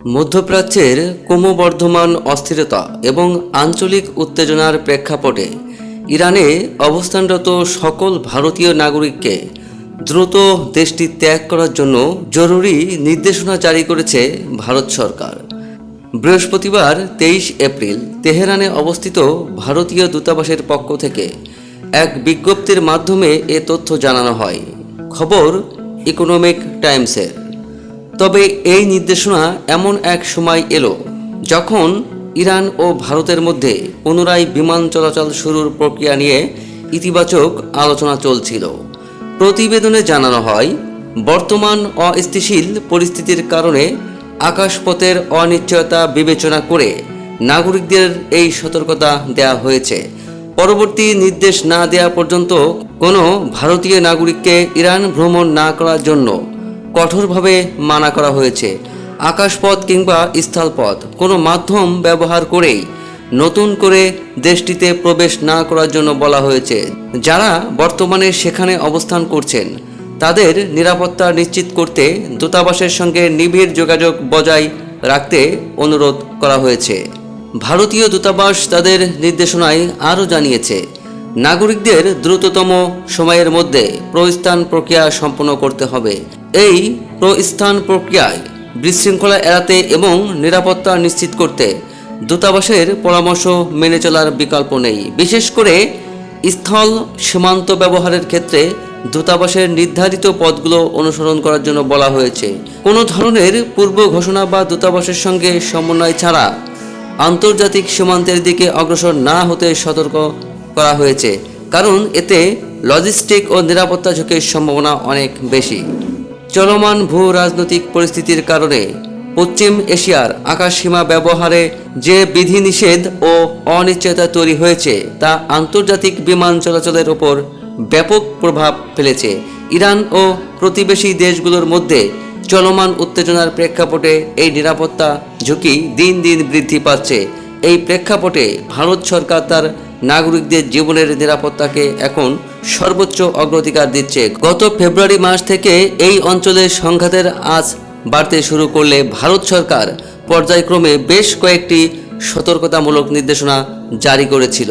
মধ্যপ্রাচ্যের ক্রমবর্ধমান অস্থিরতা এবং আঞ্চলিক উত্তেজনার প্রেক্ষাপটে ইরানে অবস্থানরত সকল ভারতীয় নাগরিককে দ্রুত দেশটি ত্যাগ করার জন্য জরুরি নির্দেশনা জারি করেছে ভারত সরকার। বৃহস্পতিবার 23 এপ্রিল তেহরানে অবস্থিত ভারতীয় দূতাবাসের পক্ষ থেকে এক বিজ্ঞপ্তির মাধ্যমে এ তথ্য জানানো হয়। খবর ইকোনমিক টাইমসের। তবে এই নির্দেশনা এমন এক সময় এলো যখন ইরান ও ভারতের মধ্যে পুনরায় বিমান চলাচল শুরুর প্রক্রিয়া নিয়ে ইতিবাচক আলোচনা চলছিল। প্রতিবেদনে জানানো হয়, বর্তমান অস্থিতিশীল পরিস্থিতির কারণে আকাশপথের অনিশ্চয়তা বিবেচনা করে নাগরিকদের এই সতর্কতা দেওয়া হয়েছে। পরবর্তী নির্দেশ না দেওয়া পর্যন্ত কোনো ভারতীয় নাগরিককে ইরান ভ্রমণ না করার জন্য কঠোরভাবে মানা করা হয়েছে। আকাশপথ কিংবা স্থলপথ কোনো মাধ্যম ব্যবহার করেই নতুন করে দেশটিতে প্রবেশ না করার জন্য বলা হয়েছে। যারা বর্তমানে সেখানে অবস্থান করছেন তাদের নিরাপত্তা নিশ্চিত করতে দূতাবাসের সঙ্গে নিবিড় যোগাযোগ বজায় রাখতে অনুরোধ করা হয়েছে। ভারতীয় দূতাবাস তাদের নির্দেশনায় আরও জানিয়েছে, নাগরিকদের দ্রুততম সময়ের মধ্যে প্রস্থান প্রক্রিয়া সম্পন্ন করতে হবে। এই প্রস্থান প্রক্রিয়ায় বিশৃঙ্খলা এড়াতে এবং নিরাপত্তা নিশ্চিত করতে দূতাবাসের পরামর্শ মেনে চলার বিকল্প নেই। বিশেষ করে স্থল সীমান্ত ব্যবহারের ক্ষেত্রে দূতাবাসের নির্ধারিত পথগুলো অনুসরণ করার জন্য বলা হয়েছে। কোনো ধরনের পূর্ব ঘোষণা বা দূতাবাসের সঙ্গে সমন্বয় ছাড়া আন্তর্জাতিক সীমান্তের দিকে অগ্রসর না হতে সতর্ক করা হয়েছে, কারণ এতে লজিস্টিক ও নিরাপত্তা ঝুঁকির সম্ভাবনা অনেক বেশি। চলমান ভূ রাজনৈতিক পরিস্থিতির কারণে পশ্চিম এশিয়ার আকাশসীমা ব্যবহারে যে বিধিনিষেধ ও অনিশ্চয়তা তৈরি হয়েছে তা আন্তর্জাতিক বিমান চলাচলের ওপর ব্যাপক প্রভাব ফেলেছে। ইরান ও প্রতিবেশী দেশগুলোর মধ্যে চলমান উত্তেজনার প্রেক্ষাপটে এই নিরাপত্তা ঝুঁকি দিন দিন বৃদ্ধি পাচ্ছে। এই প্রেক্ষাপটে ভারত সরকার তার নাগরিকদের জীবনের নিরাপত্তাকে এখন সর্বোচ্চ অগ্রাধিকার দিচ্ছে। গত ফেব্রুয়ারি মাস থেকে এই অঞ্চলের সংঘাতের আঁচ বাড়তে শুরু করলে ভারত সরকার পর্যায়ক্রমে বেশ কয়েকটি সতর্কতামূলক নির্দেশনা জারি করেছিল।